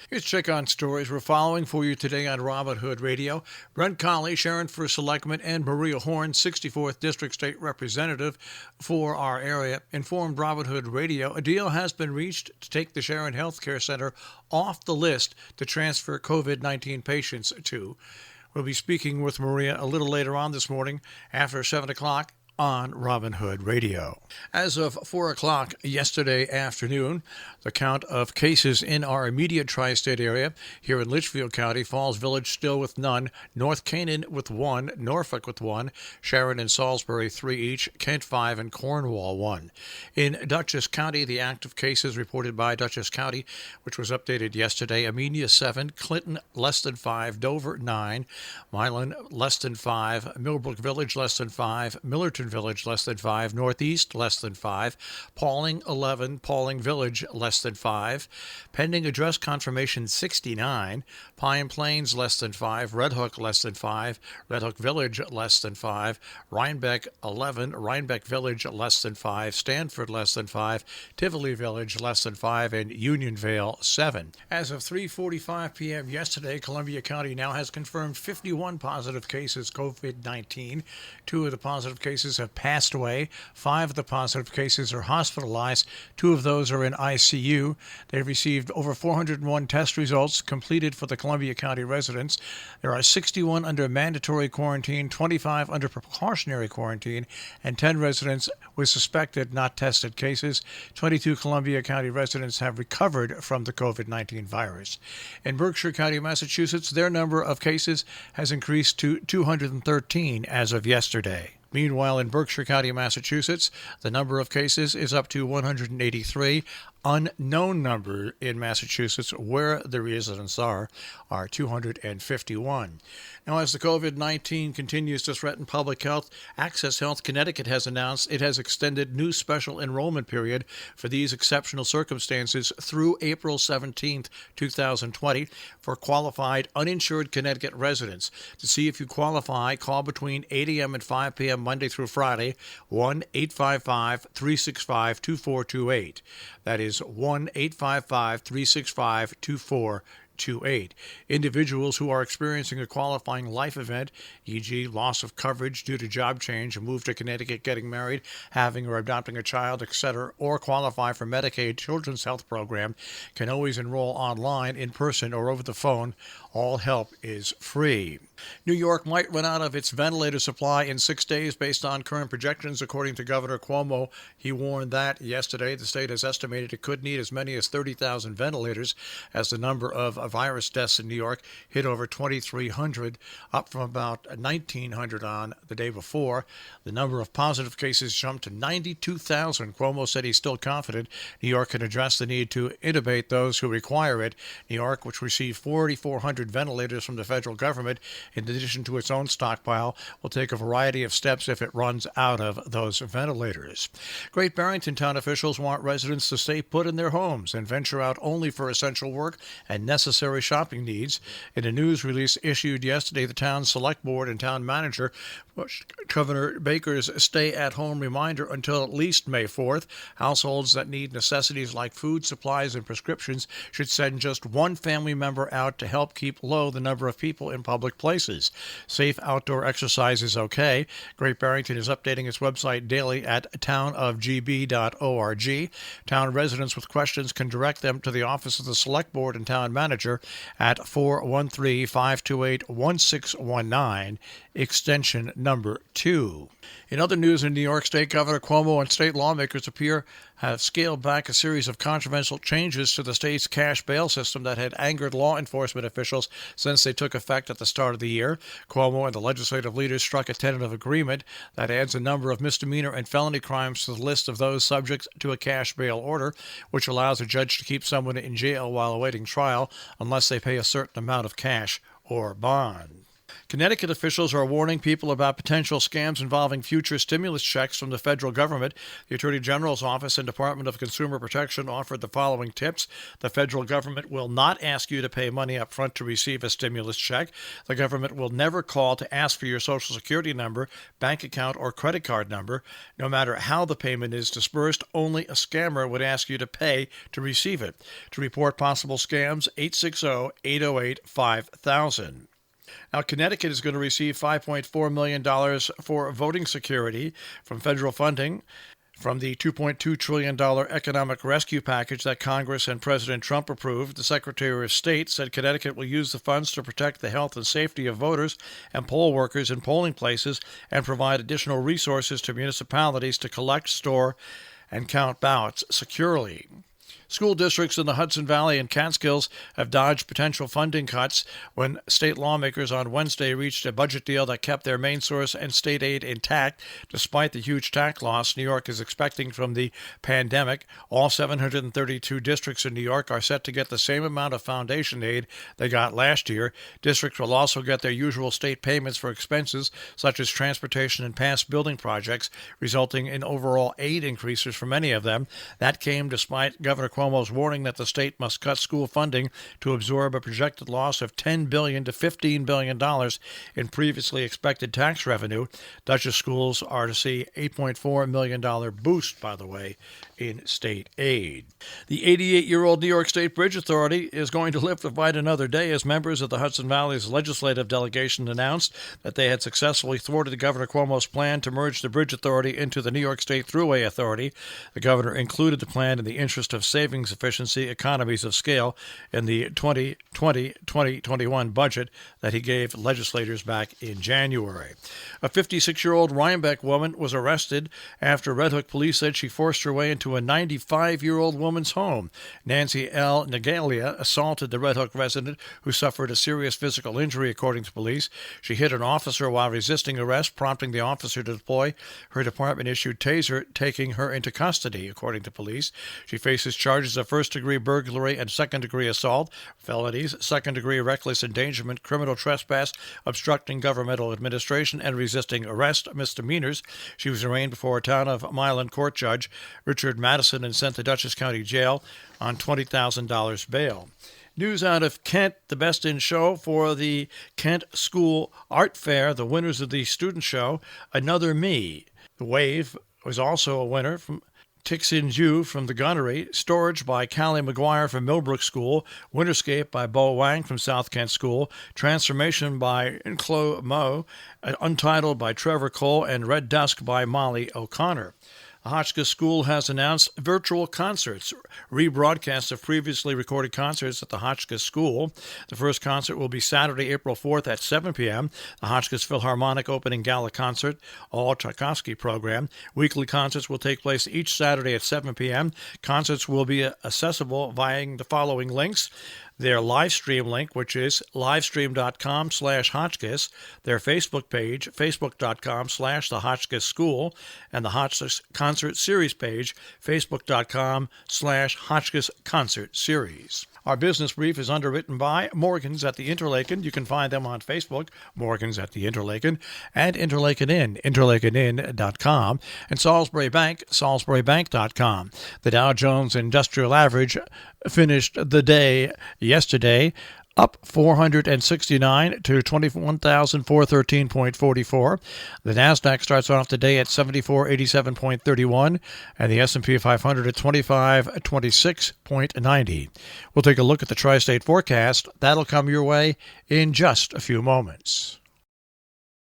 Here's Check on Stories we're following for you today on Robin Hood Radio. Brent Colley, Sharon First Selectman, and Maria Horn, 64th District State Representative for our area, informed Robin Hood Radio a deal has been reached to take the Sharon Healthcare Center off the list to transfer COVID-19 patients to. We'll be speaking with Maria a little later on this morning after 7 o'clock on Robin Hood Radio. As of 4 o'clock yesterday afternoon, the count of cases in our immediate tri-state area here in Litchfield County, Falls Village still with none, North Canaan with 1, Norfolk with 1, Sharon and Salisbury 3 each, Kent 5, and Cornwall 1. In Dutchess County, the active cases reported by Dutchess County, which was updated yesterday, Amenia 7, Clinton less than 5, Dover 9, Milan less than 5, Millbrook Village less than 5, Millerton Village less than 5, Northeast less than 5, Pauling 11, Pauling Village less than 5, pending address confirmation 69, Pine Plains less than 5, Red Hook less than 5, Red Hook Village less than 5, Rhinebeck 11, Rhinebeck Village less than 5, Stanford less than 5, Tivoli Village less than 5, and Unionvale 7. As of 3:45 p.m. yesterday, Columbia County now has confirmed 51 positive cases COVID-19. 2 of the positive cases have passed away. 5 of the positive cases are hospitalized. 2 of those are in ICU. They've received over 401 test results completed for the Columbia County residents. There are 61 under mandatory quarantine, 25 under precautionary quarantine, and 10 residents with suspected not tested cases. 22 Columbia County residents have recovered from the COVID-19 virus. In Berkshire County, Massachusetts, their number of cases has increased to 213 as of yesterday. Meanwhile, in Berkshire County, Massachusetts, the number of cases is up to 183. Unknown number in Massachusetts, where the residents are 251. Now, as the COVID-19 continues to threaten public health, Access Health Connecticut has announced it has extended new special enrollment period for these exceptional circumstances through April 17, 2020 for qualified uninsured Connecticut residents. To see if you qualify, call between 8 a.m. and 5 p.m. Monday through Friday, 1-855-365-2428. That is 1-855-365-2428. Individuals who are experiencing a qualifying life event, e.g. loss of coverage due to job change, a move to Connecticut, getting married, having or adopting a child, etc., or qualify for Medicaid Children's Health Program, can always enroll online, in person, or over the phone. All help is free. New York might run out of its ventilator supply in 6 days based on current projections, according to Governor Cuomo. He warned that yesterday. The state has estimated it could need as many as 30,000 ventilators as the number of virus deaths in New York hit over 2,300, up from about 1,900 on the day before. The number of positive cases jumped to 92,000. Cuomo said he's still confident New York can address the need to intubate those who require it. New York, which received 4,400 ventilators from the federal government, in addition to its own stockpile, will take a variety of steps if it runs out of those ventilators. Great Barrington town officials want residents to stay put in their homes and venture out only for essential work and necessary shopping needs. In a news release issued yesterday, the town's select board and town manager pushed Governor Baker's stay-at-home reminder until at least May 4th. Households that need necessities like food, supplies, and prescriptions should send just one family member out to help keep low the number of people in public places. Safe outdoor exercise is okay. Great Barrington is updating its website daily at townofgb.org. Town residents with questions can direct them to the office of the Select Board and Town Manager at 413-528-1619, extension number 2. In other news in New York State, Governor Cuomo and state lawmakers appear have scaled back a series of controversial changes to the state's cash bail system that had angered law enforcement officials since they took effect at the start of the year. Cuomo and the legislative leaders struck a tentative agreement that adds a number of misdemeanor and felony crimes to the list of those subject to a cash bail order, which allows a judge to keep someone in jail while awaiting trial unless they pay a certain amount of cash or bond. Connecticut officials are warning people about potential scams involving future stimulus checks from the federal government. The Attorney General's Office and Department of Consumer Protection offered the following tips. The federal government will not ask you to pay money up front to receive a stimulus check. The government will never call to ask for your Social Security number, bank account, or credit card number. No matter how the payment is dispersed, only a scammer would ask you to pay to receive it. To report possible scams, 860-808-5000. Now, Connecticut is going to receive $5.4 million for voting security from federal funding from the $2.2 trillion economic rescue package that Congress and President Trump approved. The Secretary of State said Connecticut will use the funds to protect the health and safety of voters and poll workers in polling places and provide additional resources to municipalities to collect, store, and count ballots securely. School districts in the Hudson Valley and Catskills have dodged potential funding cuts when state lawmakers on Wednesday reached a budget deal that kept their main source and state aid intact despite the huge tax loss New York is expecting from the pandemic. All 732 districts in New York are set to get the same amount of foundation aid they got last year. Districts will also get their usual state payments for expenses such as transportation and past building projects, resulting in overall aid increases for many of them. That came despite Governor Cuomo's warning that the state must cut school funding to absorb a projected loss of $10 billion to $15 billion in previously expected tax revenue. Dutchess schools are to see $8.4 million boost, by the way, in state aid. The 88-year-old New York State Bridge Authority is going to live to fight another day as members of the Hudson Valley's legislative delegation announced that they had successfully thwarted Governor Cuomo's plan to merge the Bridge Authority into the New York State Thruway Authority. The governor included the plan in the interest of savings efficiency, economies of scale in the 2020-2021 budget that he gave legislators back in January. A 56-year-old Rhinebeck woman was arrested after Red Hook police said she forced her way into a 95-year-old woman's home. Nancy L. Nagalia assaulted the Red Hook resident who suffered a serious physical injury, according to police. She hit an officer while resisting arrest, prompting the officer to deploy her department-issued taser, taking her into custody, according to police. She faces charges of first-degree burglary and second-degree assault, felonies, second-degree reckless endangerment, criminal trespass, obstructing governmental administration, and resisting arrest misdemeanors. She was arraigned before a town of Milan court judge, Richard Madison, and sent to Dutchess County Jail on $20,000 bail. News out of Kent, the best in show for the Kent School Art Fair, the winners of the student show, Another Me. The Wave was also a winner from Tixin Ju from the Gunnery, Storage by Callie McGuire from Millbrook School, Winterscape by Bo Wang from South Kent School, Transformation by Chloe Mo, Untitled by Trevor Cole, and Red Dusk by Molly O'Connor. The Hotchkiss School has announced virtual concerts, rebroadcasts of previously recorded concerts at the Hotchkiss School. The first concert will be Saturday, April 4th at 7 p.m. The Hotchkiss Philharmonic Opening Gala Concert, all Tchaikovsky program. Weekly concerts will take place each Saturday at 7 p.m. Concerts will be accessible via the following links: their live stream link, which is livestream.com/Hotchkiss, their Facebook page, facebook.com/The Hotchkiss School, and the Hotchkiss Concert Series page, facebook.com/Hotchkiss Concert Series. Our business brief is underwritten by Morgan's at the Interlaken. You can find them on Facebook, Morgan's at the Interlaken, and Interlaken Inn, interlakenin.com, and Salisbury Bank, salisburybank.com. The Dow Jones Industrial Average finished the day yesterday up 469 to 21,413.44. The Nasdaq starts off the day at 7487.31, and the S&P 500 at 2526.90. We'll take a look at the tri-state forecast. That'll come your way in just a few moments.